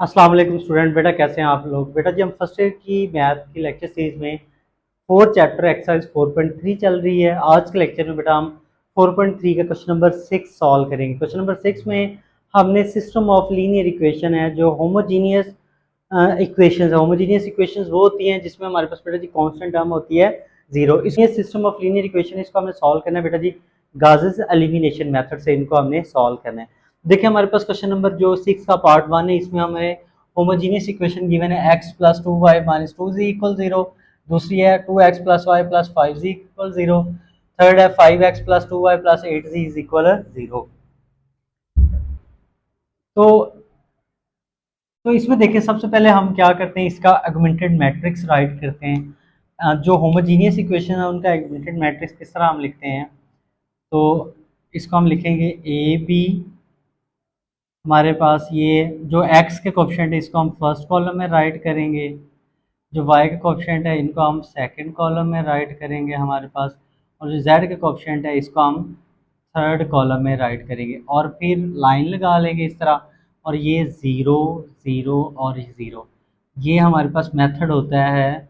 अस्सलाम वालेकुम स्टूडेंट। बेटा कैसे हैं आप लोग? बेटा जी हम फर्स्ट ईयर की मैथ की लेक्चर सीरीज में फोर्थ चैप्टर एक्सरसाइज 4.3 चल रही है। आज के लेक्चर में बेटा हम 4.3 का क्वेश्चन नंबर 6 सॉल्व करेंगे। क्वेश्चन नंबर 6 में हमने सिस्टम ऑफ लीनियर इक्वेशन है जो होमोजीनियस इक्वेशंस है। होमोजीनियस इक्वेशंस वो होती हैं जिसमें हमारे पास बेटा जी कांस्टेंट टर्म होती है जीरो। इसमें सिस्टम ऑफ लीनियर इक्वेशन इसको हमने सॉल्व करना है बेटा जी गाउस एलिमिनेशन मेथड से इनको हमने सॉल्व करना है। देखिए हमारे पास क्वेश्चन नंबर जो 6 का पार्ट 1 है, इसमें हमें होमोजीनियस इक्वेशन गिवन है x plus 2y minus 2z equal 0। दूसरी है 2x plus y plus 5z equal 0। Third है 5x plus 2y plus 8z is equal 0। तो तो इसमें देखिए सबसे पहले हम क्या करते हैं, इसका ऑगमेंटेड मैट्रिक्स राइट करते हैं। जो होमोजीनियस इक्वेशन है उनका ऑगमेंटेड मैट्रिक्स किस तरह हम लिखते हैं, तो इसको हम लिखेंगे ए बी। हमारे पास ये जो x के कोफिशिएंट है इसको हम फर्स्ट कॉलम में राइट करेंगे, जो y के कोफिशिएंट है इनको हम सेकंड कॉलम में राइट करेंगे हमारे पास, और जो z के कोफिशिएंट है इसको हम थर्ड कॉलम में राइट करेंगे और फिर लाइन लगा लेंगे इस तरह। और ये ज़ीरो ज़ीरो और ज़ीरो, ये हमारे पास मेथड होता है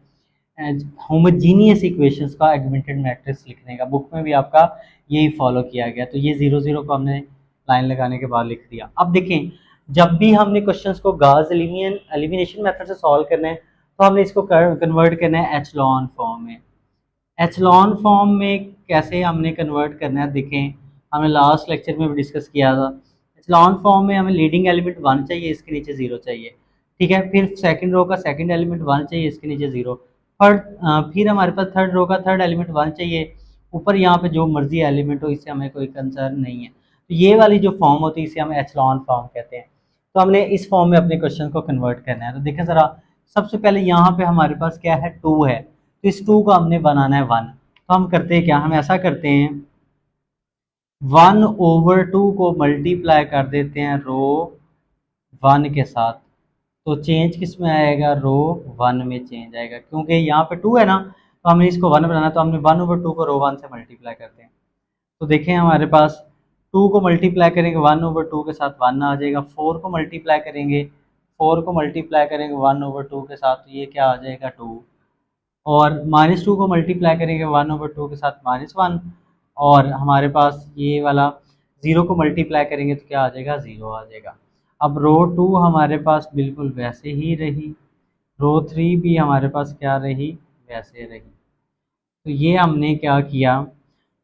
होमोजीनियस इक्वेशंस का ऑगमेंटेड मैट्रिक्स लिखने का। बुक में भी आपका यही फॉलो किया गया। तो ये ज़ीरो ज़ीरो को हमने लाइन लगाने के बाद लिख दिया। अब देखें, जब भी हमने क्वेश्चंस को गाउस एलिमिनेशन मेथड से सॉल्व करना है तो हमने इसको कन्वर्ट करना है एचलॉन फॉर्म में। एचलॉन फॉर्म में कैसे हमने कन्वर्ट करना है, देखें हमने लास्ट लेक्चर में भी डिस्कस किया था। एचलॉन फॉर्म में हमें लीडिंग एलिमेंट 1 चाहिए, इसके नीचे 0 चाहिए। ठीक है, फिर सेकंड रो का सेकंड एलिमेंट 1 चाहिए, इसके नीचे 0। फिर हमारे पास थर्ड रो का थर्ड एलिमेंट 1 चाहिए, ऊपर यहाँ पे जो मर्जी एलिमेंट हो, इससे हमें कोई कंसर्न नहीं है। तो ये वाली जो फॉर्म होती है इसे हम एचलॉन फॉर्म कहते हैं। तो हमने इस फॉर्म में अपने क्वेश्चन को कन्वर्ट करना है। तो देखें ज़रा, सबसे पहले यहाँ पे हमारे पास क्या है, 2 है, तो इस 2 को हमने बनाना है 1। तो हम करते हैं क्या, हम ऐसा करते हैं 1/2 को मल्टीप्लाई कर देते हैं रो 1 के साथ। तो चेंज किस में आएगा, रो 1 में चेंज आएगा, क्योंकि यहाँ पे 2 है ना, तो हमें इसको 1 बनाना, तो हमने 1/2 को रो 1 से मल्टीप्लाई करते हैं। तो देखें हमारे पास 2 को मल्टीप्लाई करेंगे 1/2 के साथ 1 आ जाएगा। 4 को मल्टीप्लाई करेंगे, 4 को मल्टीप्लाई करेंगे 1/2 के साथ, तो ये क्या आ जाएगा 2। और -2 को मल्टीप्लाई करेंगे 1/2 के साथ -1। और हमारे पास ये वाला 0 को मल्टीप्लाई करेंगे तो क्या आ जाएगा, 0 आ जाएगा। अब रो 2 हमारे पास बिल्कुल वैसे ही रही, रो 3 भी हमारे पास क्या रही, वैसे रही। तो ये हमने क्या किया,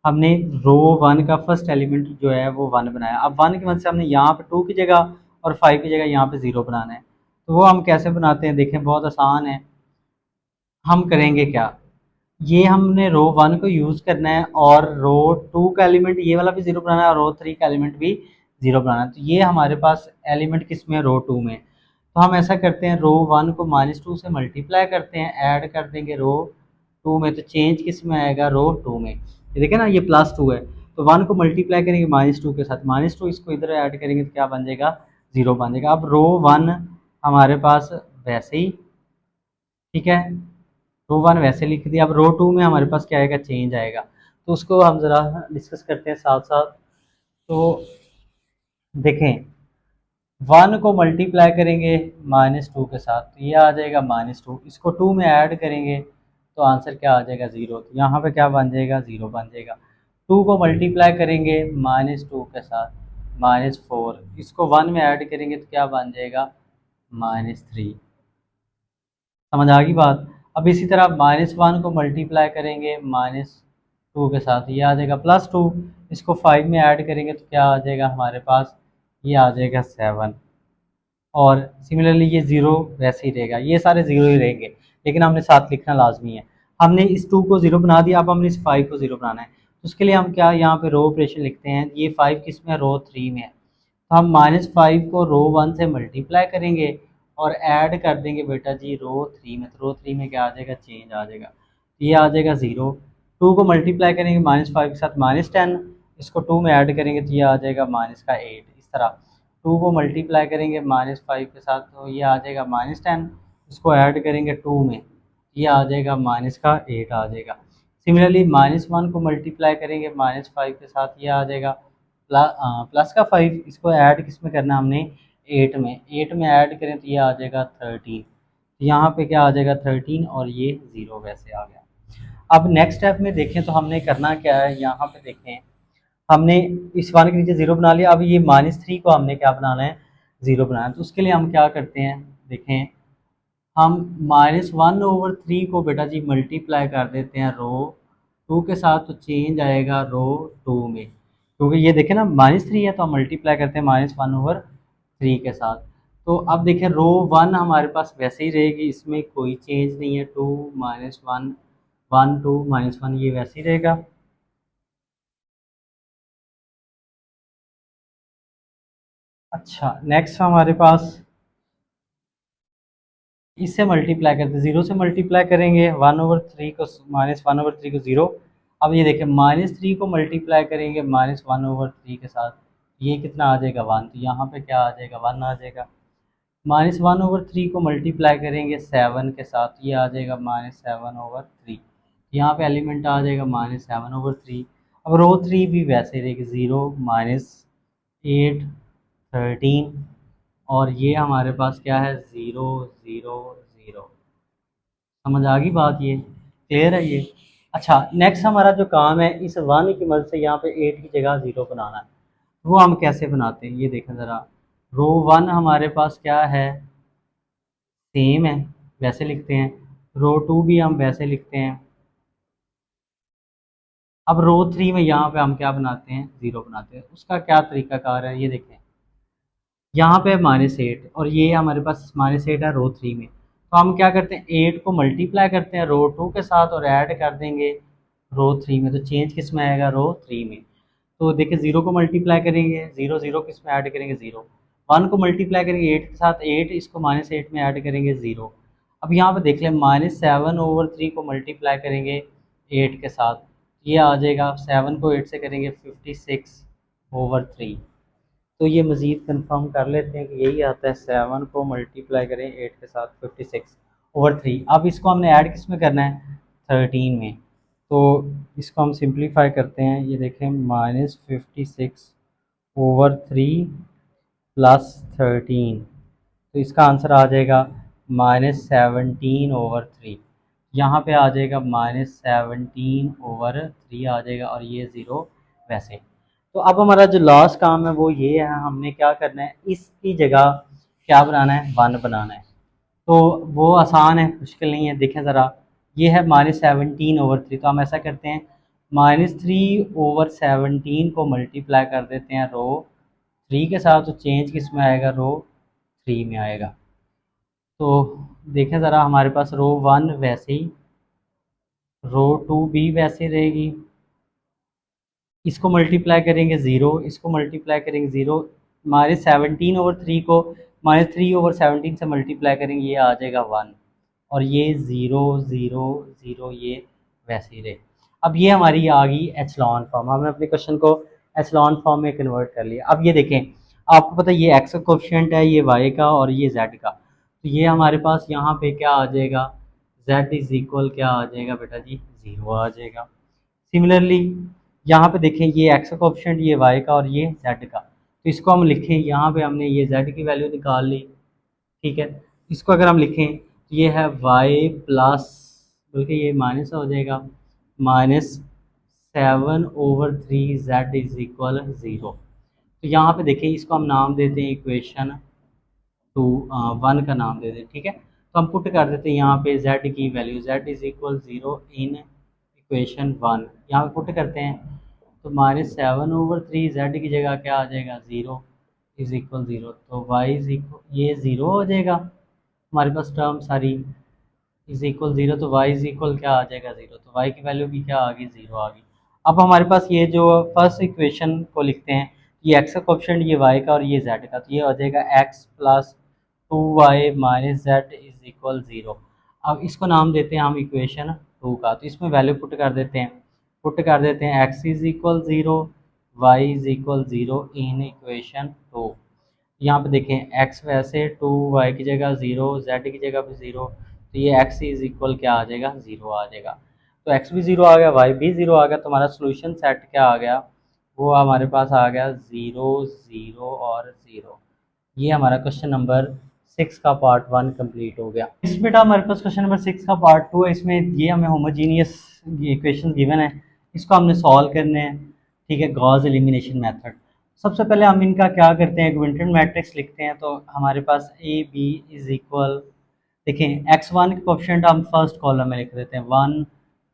हमने रो 1 का फर्स्ट एलिमेंट जो है वो 1 बनाया। अब 1 की मदद से हमने यहाँ पे 2 की जगह और 5 की जगह यहाँ पे 0 बनाना है। तो वो हम कैसे बनाते हैं, देखें बहुत आसान है। हम करेंगे क्या, ये हमने रो 1 को यूज़ करना है और रो 2 का एलिमेंट ये वाला भी 0 बनाना है और रो 3 का एलिमेंट भी 0 बनाना है। तो ये हमारे पास एलिमेंट किस में, रो 2 में। तो हम ऐसा करते हैं रो 1 को -2 से मल्टीप्लाई करते हैं, ऐड कर देंगे रो 2 में, तो चेंज किस में आएगा, रो 2 में। ये देखें ना, ये +2 है, तो 1 को मल्टीप्लाई करेंगे -2 के साथ, -2 इसको इधर ऐड करेंगे तो क्या बन जाएगा, 0 बन जाएगा। अब रो 1 हमारे पास वैसे ही, ठीक है, रो 1 वैसे लिख दिया। अब रो 2 में हमारे पास क्या आएगा, चेंज आएगा। तो उसको हम ज़रा डिस्कस करते हैं साथ साथ। तो देखें 1 को मल्टीप्लाई करेंगे -2 के साथ, तो ये आ जाएगा -2, इसको 2 में ऐड करेंगे तो आंसर क्या आ जाएगा, 0। तो यहाँ पे क्या बन जाएगा, 0 बन जाएगा। 2 को मल्टीप्लाई करेंगे -2 के साथ, -4, इसको 1 में ऐड करेंगे तो क्या बन जाएगा, -3। समझ आ गई बात। अब इसी तरह -1 को मल्टीप्लाई करेंगे -2 के साथ, ये आ जाएगा +2, इसको 5 में ऐड करेंगे तो क्या आ जाएगा हमारे पास, ये आ जाएगा 7। और सिमिलरली ये 0 वैसे ही रहेगा, ये सारे 0 ही रहेंगे, लेकिन हमने साथ लिखना लाजमी है। हमने इस 2 को 0 बना दिया, अब हमने इस 5 को 0 बनाना है। तो उसके लिए हम क्या यहाँ पे रो ऑपरेशन लिखते हैं, ये 5 किस में है, रो 3 में है। तो हम -5 को रो 1 से मल्टीप्लाई करेंगे और ऐड कर देंगे बेटा जी रो 3 में, तो रो 3 में क्या आ जाएगा, चेंज आ जाएगा, तो ये आ जाएगा 0। 2 को मल्टीप्लाई करेंगे -5 के साथ -10, इसको 2 में ऐड करेंगे तो ये आ जाएगा -8। इस तरह 2 को मल्टीप्लाई करेंगे -5 के साथ तो ये आ जाएगा -10, इसको ऐड करेंगे 2 में, ये आ जाएगा -8 आ जाएगा। सिमिलरली -1 को मल्टीप्लाई करेंगे -5 के साथ, ये आ जाएगा प्लस का 5, इसको ऐड किस में करना है हमने, एट में ऐड करें तो ये आ जाएगा 13। यहाँ पे क्या आ जाएगा 13 और ये 0 वैसे आ गया। अब नेक्स्ट स्टेप में देखें तो हमने करना क्या है, यहाँ पे देखें हमने इस वन के नीचे 0 बना लिया। अब ये -3 को हमने क्या बनाना है, 0 बनाना है। तो उसके लिए हम क्या करते हैं, देखें हम -1/3 को बेटा जी मल्टीप्लाई कर देते हैं रो 2 के साथ, तो चेंज आएगा रो 2 में, क्योंकि ये देखें ना -3 है तो हम मल्टीप्लाई करते हैं -1/3 के साथ। तो अब देखें रो 1 हमारे पास वैसे ही रहेगी, इसमें कोई चेंज नहीं है, 2 -1 1 2 -1 ये वैसे ही रहेगा। अच्छा नेक्स्ट हमारे पास इससे मल्टीप्लाई करते हैं, 0 से मल्टीप्लाई करेंगे 1/3 को, -1/3 को 0। अब ये देखें -3 को मल्टीप्लाई करेंगे -1/3 के साथ, ये कितना आ जाएगा 1, तो यहाँ पे क्या आ जाएगा 1 आ जाएगा। -1/3 को मल्टीप्लाई करेंगे 7 के साथ, ये आ जाएगा -7/3, यहाँ पे एलिमेंट आ जाएगा -7/3। अब रो 3 भी वैसे रहेगी, 0 -8 13 और ये हमारे पास क्या है 0 0 0। समझ आ गई बात, ये क्लियर है ये। अच्छा नेक्स्ट हमारा जो काम है, इस 1 की मदद से यहाँ पे 8 की जगह 0 बनाना है। वो हम कैसे बनाते हैं ये देखें ज़रा। रो 1 हमारे पास क्या है, सेम है, वैसे लिखते हैं। रो 2 भी हम वैसे लिखते हैं। अब रो 3 में यहाँ पे हम क्या बनाते हैं, 0 बनाते हैं। उसका क्या तरीकाकार है ये देखें, यहाँ पे -8 और ये हमारे पास -8 है रो 3 में, तो हम क्या करते हैं 8 को मल्टीप्लाई करते हैं रो 2 के साथ और ऐड कर देंगे रो 3 में, तो चेंज किस में आएगा रो 3 में। तो देखिए 0 को मल्टीप्लाई करेंगे 0 0 किस में ऐड करेंगे 0, 1 को मल्टीप्लाई करेंगे 8 के साथ 8, इसको -8 में ऐड करेंगे 0। अब यहाँ पे देख लें -7/3 को मल्टीप्लाई करेंगे 8 के साथ, ये आ जाएगा 7 को 8 से करेंगे 56/3। तो ये मज़ीद कंफर्म कर लेते हैं कि यही आता है, 7 को मल्टीप्लाई करें 8 के साथ 56/3। अब इसको हमने ऐड किस में करना है 13 में, तो इसको हम सिंप्लीफाई करते हैं। ये देखें -56/3 +13, तो इसका आंसर आ जाएगा -17/3। यहाँ पे आ जाएगा -17/3 आ जाएगा और ये ज़ीरो वैसे। तो अब हमारा जो लास्ट काम है वो ये है, हमने क्या करना है, इसकी जगह क्या बनाना है 1 बनाना है। तो वो आसान है, मुश्किल नहीं है। देखें ज़रा, ये है -17/3, तो हम ऐसा करते हैं -3/17 को मल्टीप्लाई कर देते हैं रो 3 के साथ, तो चेंज किस में आएगा रो 3 में आएगा। तो देखें ज़रा हमारे पास रो 1 वैसे ही, रो 2 भी वैसे रहेगी, इसको मल्टीप्लाई करेंगे 0, इसको मल्टीप्लाई करेंगे 0, -17/3 को -3/17 से मल्टीप्लाई करेंगे, ये आ जाएगा 1 और ये 0 0 0 ये वैसे ही रहे। अब ये हमारी आ गई एचलॉन फॉर्म, हमने अपने क्वेश्चन को एचलॉन फॉर्म में कन्वर्ट कर लिया। अब ये देखें, आपको पता है ये एक्स का कोफिशिएंट है, ये वाई का और ये जेड का, तो ये हमारे पास यहाँ पे क्या आ जाएगा, जेड इज इक्वल क्या आ जाएगा बेटा जी 0 आ जाएगा। सिमिलरली यहाँ पे देखें, ये एक्स का कोफिशिएंट, ये वाई का और ये जेड का, तो इसको हम लिखें, यहाँ पे हमने ये जेड की वैल्यू निकाल ली, ठीक है। इसको अगर हम लिखें तो ये है वाई प्लस, बल्कि ये माइनस हो जाएगा, -7/3 जेड इज इक्वल 0। तो यहाँ पे देखिए इसको हम नाम देते हैं इक्वेशन 1 का नाम दे दें, ठीक है। तो हम पुट कर देते हैं यहाँ पे z की value, z is equal 0 in equation 1, यहाँ पे पुट करते हैं, तो -7/3 z की जगह क्या आ जाएगा 0 इज इक्वल 0, तो y इज इक्वल ये 0 हो जाएगा हमारे पास टर्म सारी, इज इक्वल 0, तो y इज इक्वल क्या आ जाएगा 0, तो y की वैल्यू भी क्या आ गई 0 आ गई। अब हमारे पास ये जो फर्स्ट इक्वेशन को लिखते हैं, ये x का कोफिशिएंट, ये y का और ये z का, तो ये हो जाएगा x plus 2y minus Z is equal 0। अब इसको नाम देते हैं हम इक्वेशन 2 का, तो इसमें वैल्यू पुट कर देते हैं x is equal 0, y is equal 0 in equation 2। यहाँ पे देखें x वैसे 2y की जगह 0, z की जगह भी 0, तो ये x इज इक्वल क्या आ जाएगा 0 आ जाएगा। तो x भी 0 आ गया, y भी 0 आ गया, तो हमारा सोल्यूशन सेट क्या आ गया, वो हमारे पास आ गया 0 0 और 0। ये हमारा क्वेश्चन नंबर 6 का पार्ट 1 कंप्लीट हो गया। इस बेटा हमारे पास क्वेश्चन नंबर 6 का पार्ट 2 है। इसमें ये हमें होमोजीनियस इक्वेशन गिवन है, इसको हमने सॉल्व करने हैं। ठीक है, गॉस एलिमिनेशन मेथड। सबसे पहले हम इनका क्या करते हैं, इक्विवेलेंट मैट्रिक्स लिखते हैं। तो हमारे पास ए बी इज इक्वल, देखें x1 के कोफिशिएंट हम फर्स्ट कॉलम में लिख देते हैं 1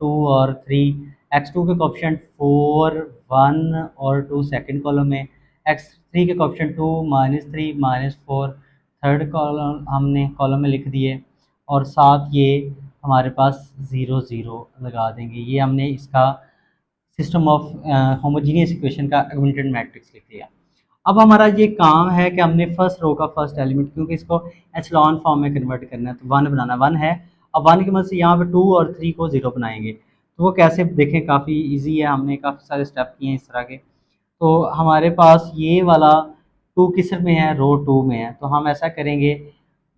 2 और 3, x2 के कोफिशिएंट 4 1 और 2 सेकंड कॉलम में, x3 के कोफिशिएंट 2 -3 -4 थर्ड कॉलम हमने कॉलम में लिख दिए, और साथ ये हमारे पास 0 0 लगा देंगे। ये हमने इसका सिस्टम ऑफ होमोजीनियस इक्वेशन का इक्विवेलेंट मैट्रिक्स लिख दिया। अब हमारा ये काम है कि हमने फर्स्ट रो का फर्स्ट एलिमेंट, क्योंकि इसको एचलॉन फॉर्म में कन्वर्ट करना है, तो 1 बनाना, 1 है। अब 1 की मदद से यहाँ पे 2 और 3 को 0 बनाएंगे। तो वो कैसे, देखें काफ़ी इजी है, हमने काफ़ी सारे स्टेप किए हैं इस तरह के। तो हमारे पास ये वाला 2 किस में है, रो 2 में है। तो हम ऐसा करेंगे,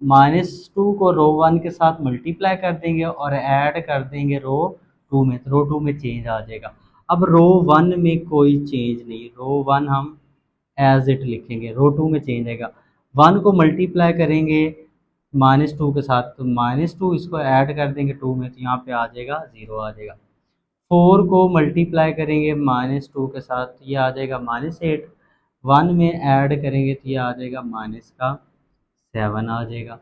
-2 को रो 1 के साथ मल्टीप्लाई कर देंगे और ऐड कर देंगे रो 2 में, तो रो 2 में चेंज आ जाएगा। अब रो 1 में कोई चेंज नहीं, रो 1 हम एज इट लिखेंगे, रो 2 में चेंज आएगा। 1 को मल्टीप्लाई करेंगे -2 के साथ, तो -2 इसको ऐड कर देंगे 2 में, तो यहाँ पे आ जाएगा 0 आ जाएगा। 4 को मल्टीप्लाई करेंगे -2 के साथ, तो ये आ जाएगा -8। 1 में ऐड करेंगे तो ये आ जाएगा -7 आ जाएगा।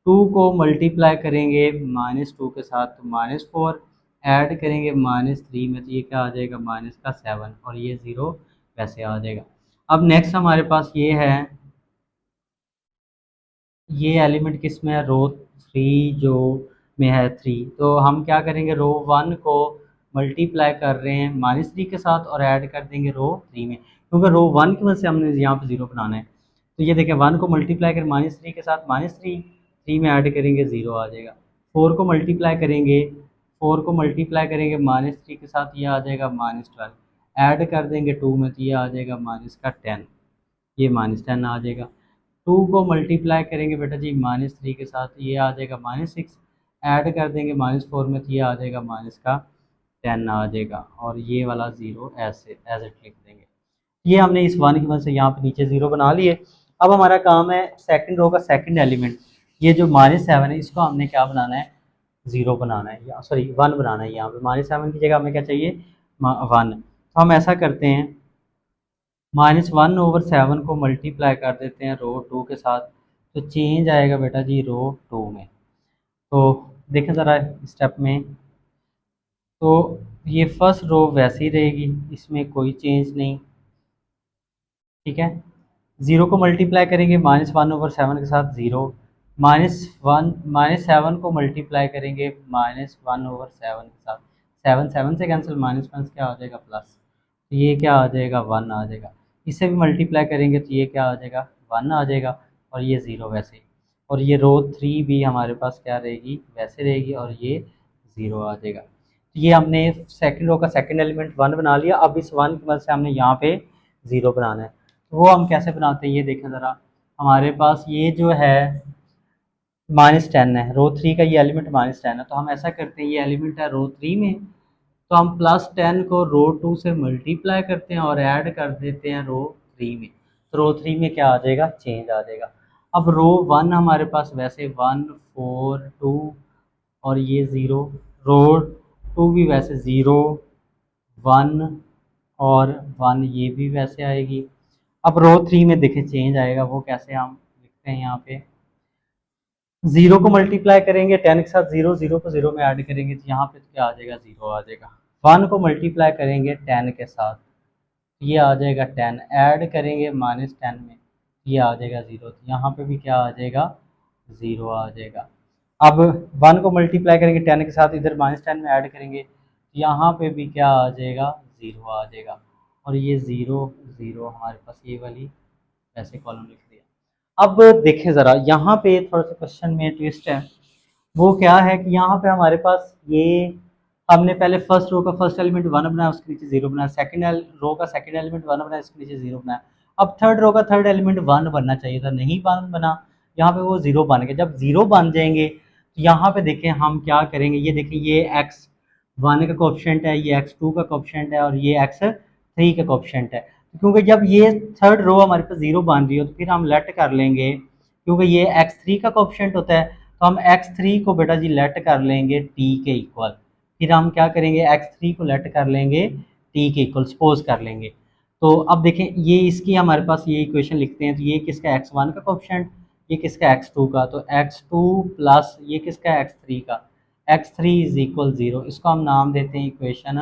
2 को मल्टीप्लाई करेंगे -2 के साथ, तो -4 ऐड करेंगे -3 में, तो ये क्या आ जाएगा, -7, और ये 0 वैसे आ जाएगा। अब नेक्स्ट हमारे पास ये है, ये एलिमेंट किस में है, रो 3 जो में है 3। तो हम क्या करेंगे, रो 1 को मल्टीप्लाई कर रहे हैं -3 के साथ और ऐड कर देंगे रो 3 में, क्योंकि रो 1 की वजह से हमने यहाँ पे 0 बनाना है। तो ये देखें, 1 को मल्टीप्लाई कर -3 के साथ, -3 3 में ऐड करेंगे 0 आ जाएगा। 4 को मल्टीप्लाई करेंगे, 4 को मल्टीप्लाई करेंगे -3 के साथ, ये आ जाएगा -12। ऐड कर देंगे 2 में, तो ये आ जाएगा -10, ये -10 आ जाएगा। 2 को मल्टीप्लाई करेंगे बेटा जी -3 के साथ, ये आ जाएगा -6। ऐड कर देंगे -4 में, तो ये आ जाएगा -10 आ जाएगा, और ये वाला 0 ऐसे एज इट लिख देंगे। ये हमने इस 1 की वजह से यहाँ पे नीचे 0 बना लिए। अब हमारा काम है सेकंड रो का सेकंड एलिमेंट, ये जो -7 है, इसको हमने क्या बनाना है, 0 बनाना है, या सॉरी 1 बनाना है। यहाँ पे -7 की जगह हमें क्या चाहिए, 1। तो हम ऐसा करते हैं, -1/7 को मल्टीप्लाई कर देते हैं रो 2 के साथ, तो चेंज आएगा बेटा जी रो 2 में। तो देखें ज़रा स्टेप में, तो ये फर्स्ट रो वैसी ही रहेगी, इसमें कोई चेंज नहीं। ठीक है, 0 को मल्टीप्लाई करेंगे -1/7 के साथ 0, -7 को मल्टीप्लाई करेंगे -1/7 के साथ, 7 7 से कैंसिल, -1 क्या आ जाएगा, प्लस, तो ये क्या आ जाएगा, 1 आ जाएगा। इसे भी मल्टीप्लाई करेंगे तो ये क्या आ जाएगा, 1 आ जाएगा, और ये 0 वैसे ही। और ये रो 3 भी हमारे पास क्या रहेगी, वैसे रहेगी, और ये 0 आ जाएगा। तो ये हमने सेकंड रो का सेकंड एलिमेंट 1 बना लिया। अब इस 1 की मदद से हमने यहाँ पे 0 बनाना है। तो वो हम कैसे बनाते हैं, ये देखें ज़रा। हमारे पास ये जो है -10 है, रो 3 का ये एलिमेंट -10 है। तो हम ऐसा करते हैं, ये एलिमेंट है रो 3 में, तो हम +10 को रो 2 से मल्टीप्लाई करते हैं और ऐड कर देते हैं रो 3 में। तो रो 3 में क्या आ जाएगा, चेंज आ जाएगा। अब रो 1 हमारे पास वैसे 1 4 2 और ये 0, रो 2 भी वैसे 0 1 और 1, ये भी वैसे आएगी। अब रो 3 में देखें चेंज आएगा, वो कैसे हम लिखते हैं, यहाँ पे 0 को मल्टीप्लाई करेंगे 10 के साथ, 0 0 को 0 में ऐड करेंगे, तो यहाँ पे क्या आ जाएगा, 0 आ जाएगा। 1 को मल्टीप्लाई करेंगे 10 के साथ, ये आ जाएगा 10, ऐड करेंगे -10 में, ये आ जाएगा 0, तो यहाँ पे भी क्या आ जाएगा, 0 आ जाएगा। अब 1 को मल्टीप्लाई करेंगे 10 के साथ, इधर -10 में ऐड करेंगे, यहाँ पे भी क्या आ जाएगा, 0 आ जाएगा, और ये 0 0 हमारे पास ये वाली ऐसे कॉलम लिख दिया। अब देखें ज़रा, यहाँ पे थोड़ा सा क्वेश्चन में ट्विस्ट है। वो क्या है कि यहाँ पे हमारे पास ये, हमने पहले फर्स्ट रो का फर्स्ट एलिमेंट 1 बनाया, उसके नीचे 0 बनाया, सेकंड रो का सेकंड एलिमेंट 1 बनाया, इसके नीचे 0 बनाया। अब थर्ड रो का थर्ड एलिमेंट 1 बनना चाहिए था, नहीं 1 बना, यहाँ पे वो 0 बन गया। जब 0 बन जाएंगे तो यहाँ पे देखें हम क्या करेंगे, ये देखें, ये x1 का कोफिशिएंट है, ये x2 का कोफिशिएंट है, और ये x3 का कोफिशिएंट है। क्योंकि जब ये थर्ड रो हमारे पास जीरो बन रही हो तो फिर हम लेट कर लेंगे, क्योंकि ये x3 का कोएफिशिएंट होता है, तो हम x3 को बेटा जी लेट कर लेंगे t के इक्वल। फिर हम क्या करेंगे, x3 को लेट कर लेंगे t के इक्वल, सपोज कर लेंगे। तो अब देखें ये इसकी हमारे पास ये इक्वेशन लिखते हैं, तो ये किसका x1 का कोएफिशिएंट, ये किसका x2 का, तो x2 प्लस ये किसका x3 का, x3 इज इक्वल 0। इसको हम नाम देते हैं इक्वेशन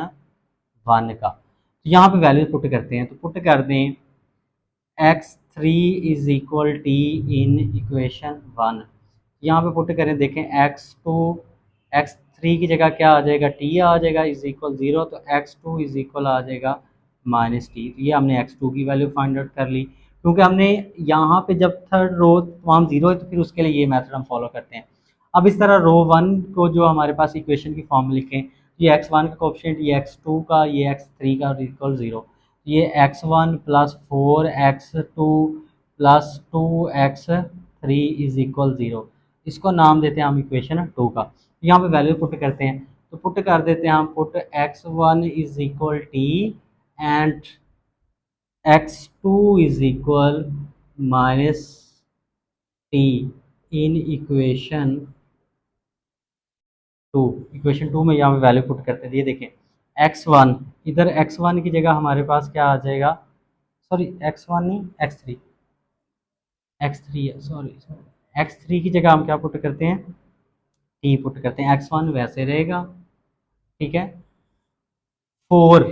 1 का। तो यहाँ पे वैल्यू पुट करते हैं, तो पुट कर दें x3 is equal T in equation 1। यहाँ पे पुट करें, देखें x3 की जगह क्या आ जाएगा, t आ जाएगा इज इक्वल 0, तो x2 इज इक्वल आ जाएगा माइनस टी। तो ये हमने x2 की वैल्यू फाइंड आउट कर ली, क्योंकि हमने यहाँ पे जब थर्ड रो वहाँ 0 है तो फिर उसके लिए ये मेथड हम फॉलो करते हैं। अब इस तरह रो 1 को जो हमारे पास इक्वेशन की फॉर्म में लिखें, ये x1 का कोएफिशिएंट, ये x2 का, ये x3 का इक्वल 0, ये x1 plus 4x2 plus 2x3 is equal 0। इसको नाम देते हैं हम इक्वेशन 2 का। यहाँ पे वैल्यू पुट करते हैं, तो पुट कर देते हैं हम, put x1 is equal T and x2 is equal minus T in equation two में यहाँ पे वैल्यू पुट करते हैं। ये देखें x1, इधर x1 की जगह हमारे पास क्या आ जाएगा, सॉरी x1 नहीं x3 है, सॉरी x3 की जगह हम क्या पुट करते हैं, t पुट करते हैं। x1 वैसे रहेगा, ठीक है, 4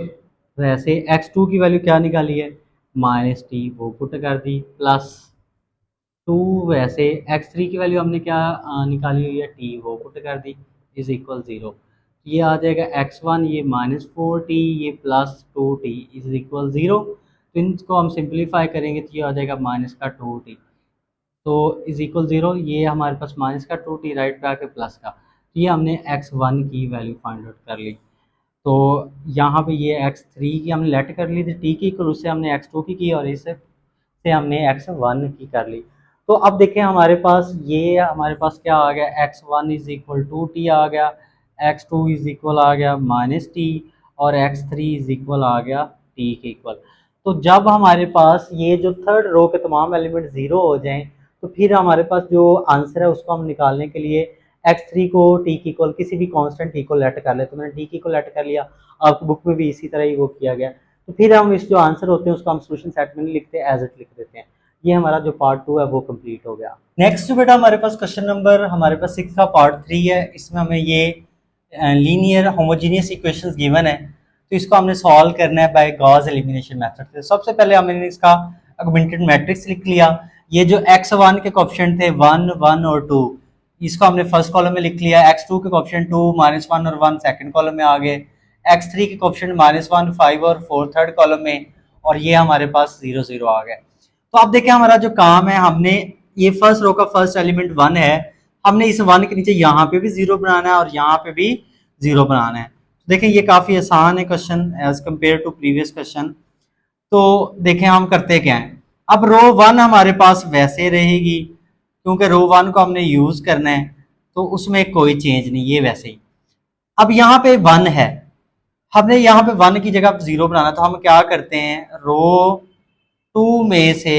वैसे, x2 की वैल्यू क्या निकाली है, माइनस टी, वो पुट कर दी, प्लस 2 वैसे, x3 की वैल्यू हमने क्या निकाली हुई है, t, वो पुट कर दी, इज इक्वल 0। ये आ जाएगा x1, ये माइनस 4t, ये प्लस 2t इज इक्वल 0। तो इनको हम सिंप्लीफाई करेंगे तो ये आ जाएगा माइनस का 2t, तो इज इक्वल 0। ये हमारे पास माइनस का 2t, राइट पे आके प्लस का, तो ये हमने x1 की वैल्यू फाइंड आउट कर ली। तो यहाँ पे ये x3 की हमने लेट कर ली थी t की इक्वल, उससे हमने x2 की और इससे से हमने x1 की कर ली। तो अब देखें हमारे पास ये हमारे पास क्या आ गया, x1 is equal to T आ गया, x2 इज इक्वल आ गया माइनस टी, और x3 इज इक्वल आ गया टी के इक्वल। तो जब हमारे पास ये जो थर्ड रो के तमाम एलिमेंट ज़ीरो हो जाएं, तो फिर हमारे पास जो आंसर है उसको हम निकालने के लिए x3 को टी की इक्वल किसी भी कांस्टेंट टी को लेट कर ले। तो मैंने टी की को लेट कर लिया, आपकी बुक में भी इसी तरह ही वो किया गया। तो फिर हम इस जो आंसर होते हैं उसको हम सोल्यूशन सेट में नहीं लिखते, एज इट लिख देते हैं। ये हमारा जो पार्ट 2 है वो कंप्लीट हो गया। नेक्स्ट बेटा हमारे पास क्वेश्चन नंबर हमारे पास 6 का पार्ट 3 है। इसमें हमें ये लीनियर होमोजीनियस इक्वेशंस गिवन है, तो इसको हमने सॉल्व करना है बाय गॉस एलिमिनेशन मेथड से। सबसे पहले हमने इसका ऑगमेंटेड मैट्रिक्स लिख लिया। ये जो x1 के कोएफिशिएंट थे 1, 1 और 2, इसको हमने फर्स्ट कॉलम में लिख लिया। x2 के कोएफिशिएंट 2, -1 और 1 सेकंड कॉलम में आ गए। x3 के कोएफिशिएंट -1, 5 और 4 थर्ड कॉलम में, और ये हमारे पास 0, 0 आ गए। तो अब देखिए हमारा जो काम है, हमने ये फर्स्ट रो का फर्स्ट एलिमेंट 1 है, हमने इस 1 के नीचे यहाँ पे भी 0 बनाना है और यहाँ पे भी 0 बनाना है। देखें ये काफ़ी आसान है question as compare to previous question. तो देखें हम करते क्या हैं, अब रो 1 हमारे पास वैसे रहेगी, क्योंकि रो 1 को हमने यूज़ करना है, तो उसमें कोई चेंज नहीं, ये वैसे ही। अब यहाँ पे 1 है, हमने यहाँ पे 1 की जगह 0 बनाना, तो हम क्या करते हैं, रो 2 में से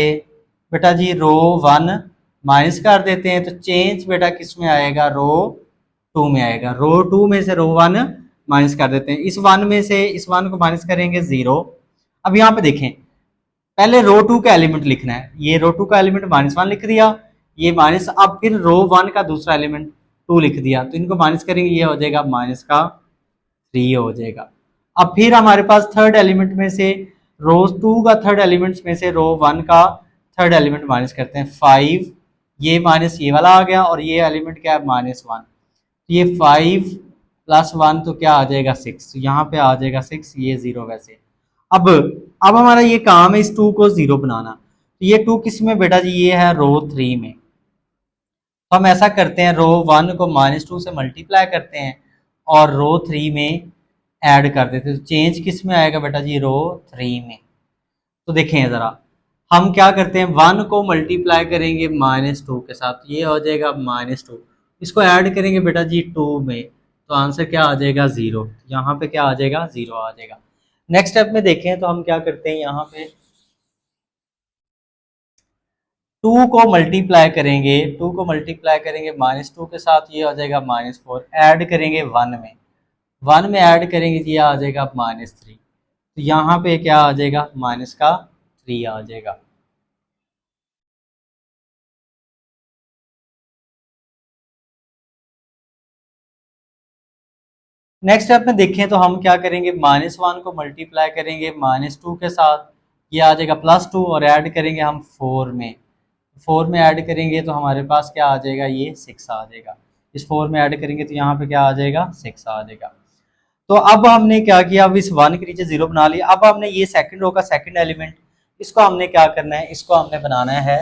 बेटा जी रो 1 माइनस कर देते हैं, तो चेंज बेटा किस में आएगा, रो 2 में आएगा। रो 2 में से रो 1 माइनस कर देते हैं, इस 1 में से इस 1 को माइनस करेंगे 0। अब यहाँ पे देखें, पहले रो 2 का एलिमेंट लिखना है, ये रो 2 का एलिमेंट -1 लिख दिया, ये माइनस, अब फिर रो 1 का दूसरा एलिमेंट 2 लिख दिया, तो इनको माइनस करेंगे, ये हो जाएगा -3 हो जाएगा। अब फिर हमारे पास थर्ड एलिमेंट में से रो 2 का थर्ड एलिमेंट्स में से रो 1 का थर्ड एलिमेंट माइनस करते हैं, 5, ये माइनस ये वाला आ गया, और ये एलिमेंट क्या है, -1, तो ये 5 प्लस 1 तो क्या आ जाएगा 6, तो यहाँ पे आ जाएगा 6, ये 0 वैसे। अब हमारा ये काम है इस 2 को 0 बनाना, तो ये 2 किस में बेटा जी, ये है रो 3 में। तो हम ऐसा करते हैं, रो 1 को -2 से मल्टीप्लाई करते हैं और रो 3 में ऐड कर देते हैं, तो चेंज किस में आएगा बेटा जी, रो 3 में। तो देखें ज़रा, हम क्या करते हैं, 1 को मल्टीप्लाई करेंगे -2 के साथ, ये हो जाएगा -2, इसको ऐड करेंगे बेटा जी 2 में, तो आंसर क्या आ जाएगा, 0। यहाँ पे क्या आ जाएगा, 0 आ जाएगा। नेक्स्ट स्टेप में देखें तो हम क्या करते हैं, यहाँ पे टू को मल्टीप्लाई करेंगे, -2 के साथ, ये आ जाएगा -4, ऐड करेंगे 1 में, 1 में ऐड करेंगे तो ये आ जाएगा -3, तो यहाँ पे क्या आ जाएगा, माइनस का 3 आ जाएगा। नेक्स्ट स्टेप में देखें तो हम क्या करेंगे, -1 को मल्टीप्लाई करेंगे -2 के साथ, ये आ जाएगा +2, और ऐड करेंगे हम 4 में, 4 में ऐड करेंगे तो हमारे पास क्या आ जाएगा, ये 6 आ जाएगा। इस 4 में ऐड करेंगे तो यहाँ पे क्या आ जाएगा, 6 आ जाएगा। तो अब हमने क्या किया, अब इस 1 के नीचे 0 बना लिया। अब हमने ये सेकंड रो का सेकंड एलिमेंट, इसको हमने क्या करना है, इसको हमने बनाना है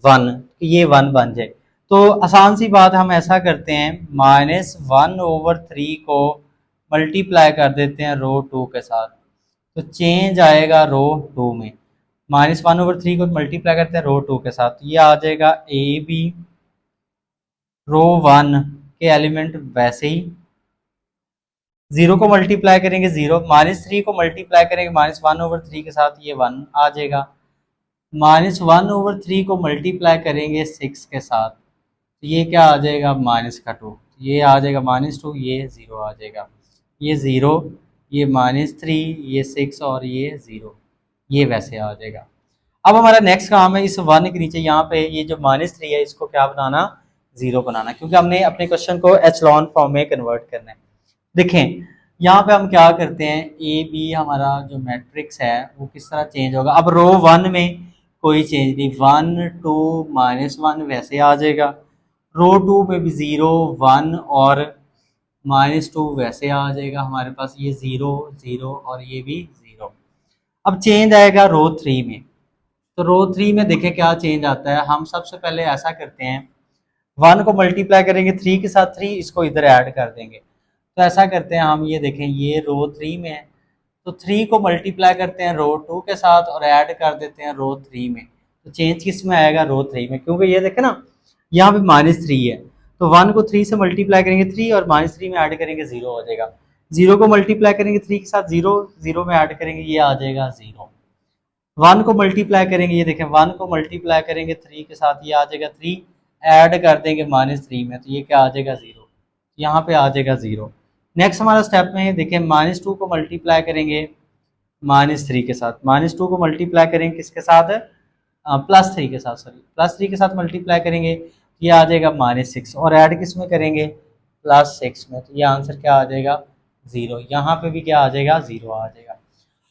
1, कि ये 1 बन जाए। तो आसान सी बात, हम ऐसा करते हैं, -1/3 को मल्टीप्लाई कर देते हैं रो 2 के साथ, तो चेंज आएगा रो 2 में। -1/3 को मल्टीप्लाई करते हैं रो 2 के साथ, ये आ जाएगा AB, रो 1 के एलिमेंट वैसे ही, 0 को मल्टीप्लाई करेंगे 0, -3 को मल्टीप्लाई करेंगे -1/3 के साथ, ये 1 आ जाएगा। -1/3 को मल्टीप्लाई करेंगे 6 के साथ, तो ये क्या आ जाएगा, -2, ये आ जाएगा -2, ये 0 आ जाएगा, ये 0, ये -3, ये 6 और ये 0, ये वैसे आ जाएगा। अब हमारा नेक्स्ट काम है, इस 1 के नीचे यहाँ पे ये जो -3 है, इसको क्या बनाना, 0 बनाना, क्योंकि हमने अपने क्वेश्चन को एचलॉन फॉर्म में कन्वर्ट करना है। देखें यहाँ पे हम क्या करते हैं, ए बी हमारा जो मैट्रिक्स है वो किस तरह चेंज होगा। अब रो 1 में कोई चेंज नहीं, 1 2 -1 वैसे आ जाएगा, रो 2 में भी 0 1 और -2 वैसे आ जाएगा हमारे पास, ये 0 0 और ये भी 0। अब चेंज आएगा रो 3 में, तो रो 3 में देखें क्या चेंज आता है। हम सबसे पहले ऐसा करते हैं, 1 को मल्टीप्लाई करेंगे 3 के साथ, 3 इसको इधर ऐड कर देंगे, तो ऐसा करते हैं हम, ये देखें ये रो 3 में है, तो 3 को मल्टीप्लाई करते हैं रो 2 के साथ और ऐड कर देते हैं रो 3 में, तो चेंज किस में आएगा, रो 3 में, क्योंकि ये देखें ना यहाँ पे -3 है, तो 1 को 3 से मल्टीप्लाई करेंगे 3 और -3 में ऐड करेंगे 0 हो जाएगा। 0 को मल्टीप्लाई करेंगे 3 के साथ, 0 0 में ऐड करेंगे, ये आ जाएगा 0। 1 को मल्टीप्लाई करेंगे, ये देखें 1 को मल्टीप्लाई करेंगे 3 के साथ, ये आ जाएगा 3, ऐड कर देंगे -3 में, तो ये क्या आ जाएगा 0, यहाँ पे आ जाएगा 0। नेक्स्ट हमारा स्टेप में देखें, -2 को मल्टीप्लाई करेंगे -3 के साथ, -2 को मल्टीप्लाई करेंगे किसके साथ, +3 के साथ, सॉरी +3 के साथ मल्टीप्लाई करेंगे, ये आ जाएगा -6, और ऐड किस में करेंगे, +6 में, तो ये आंसर क्या आ जाएगा, 0। यहाँ पे भी क्या आ जाएगा, 0 आ जाएगा।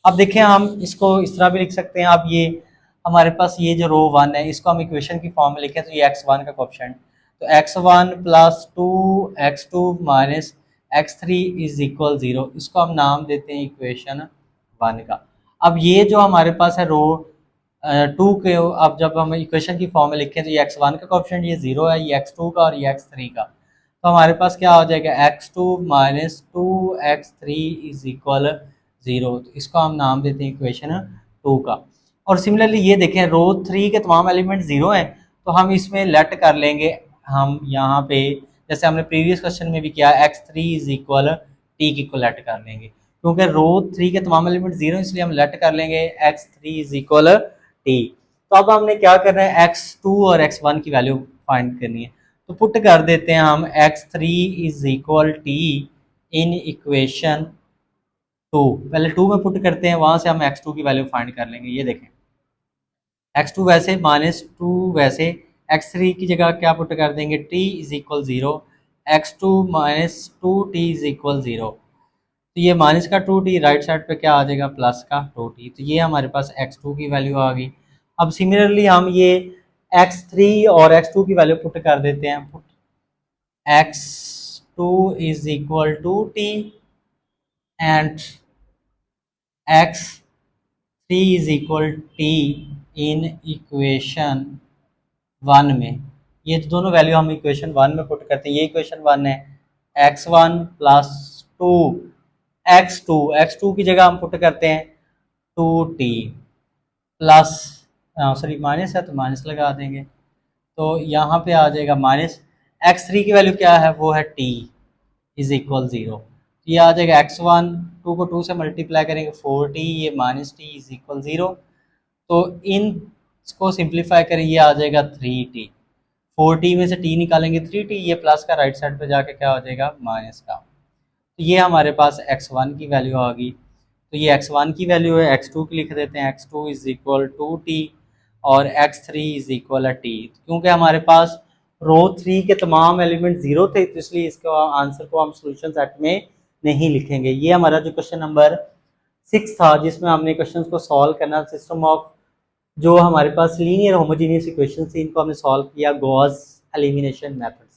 अब देखें हम इसको इस तरह भी लिख सकते हैं, अब ये हमारे पास ये जो रो 1 है, इसको हम इक्वेशन की फॉर्म में लिखें तो ये x1 का कोएफिशिएंट, तो x1 + 2x2 - x3 = 0, इसको हम नाम देते हैं इक्वेशन 1 का। अब ये जो हमारे पास है रो 2 के, अब जब हम इक्वेशन की फॉर्म में लिखें तो ये x1 का कोएफिशिएंट ये 0 है, ये x2 का और ये x3 का, तो हमारे पास क्या हो जाएगा, x2 - 2x3 = 0, तो इसको हम नाम देते हैं इक्वेशन 2 का। और सिमिलरली ये देखें रो 3 के तमाम एलिमेंट 0 हैं, तो हम इसमें लेट कर लेंगे, हम यहाँ पे जैसे हमने प्रीवियस क्वेश्चन में भी किया, x3 = t की लेट कर लेंगे, क्योंकि रो 3 के तमाम एलिमेंट 0, इसलिए हम लेट कर लेंगे x3 = t। तो अब हमने क्या करना है, x2 और x1 की वैल्यू फाइंड करनी है, तो पुट कर देते हैं हम x3 = t इन इक्वेशन 2, पहले 2 में पुट करते हैं, वहां से हम x2 की वैल्यू फाइंड कर लेंगे। ये देखें x2 वैसे -2 वैसे, x3 की जगह क्या पुट कर देंगे, t = 0, x2 - 2t = 0, तो ये माइनस का 2t राइट साइड पे क्या आ जाएगा, प्लस का 2t, तो ये हमारे पास x2 की वैल्यू आ गई। अब सिमिलरली हम ये x3 और x2 की वैल्यू पुट कर देते हैं, put x2 = t and x3 = t in equation 1 में, ये तो दोनों वैल्यू हम इक्वेशन 1 में पुट करते हैं, ये इक्वेशन 1 है, x1 + 2 x2 की जगह हम पुट करते हैं 2t प्लस, सॉरी माइनस है तो माइनस लगा देंगे, तो यहाँ पे आ जाएगा माइनस, x3 की वैल्यू क्या है, वो है t = 0, ये आ जाएगा x1, 2 को 2 से मल्टीप्लाई करेंगे 4t, ये -t = 0, तो इन इसको सिंप्लीफाई करें, ये आ जाएगा 3t। 4t में से t निकालेंगे 3t, ये प्लस का राइट साइड पे जाके क्या हो जाएगा माइनस का। तो ये हमारे पास x1 की वैल्यू आ गई। तो ये x1 की वैल्यू है, x2 की लिख देते हैं, x2 is equal to T और x3 इज इक्वल टी। क्योंकि हमारे पास रो 3 के तमाम एलिमेंट जीरो थे, तो इसलिए इसका आंसर को हम सॉल्यूशन सेट में नहीं लिखेंगे। ये हमारा जो क्वेश्चन नंबर 6 था, जिसमें हमने क्वेश्चन को सॉल्व करना, सिस्टम ऑफ जो हमारे पास लीनियर होमोजेनियस इक्वेशन थी, इनको हमने सॉल्व किया गॉस एलिमिनेशन मेथड।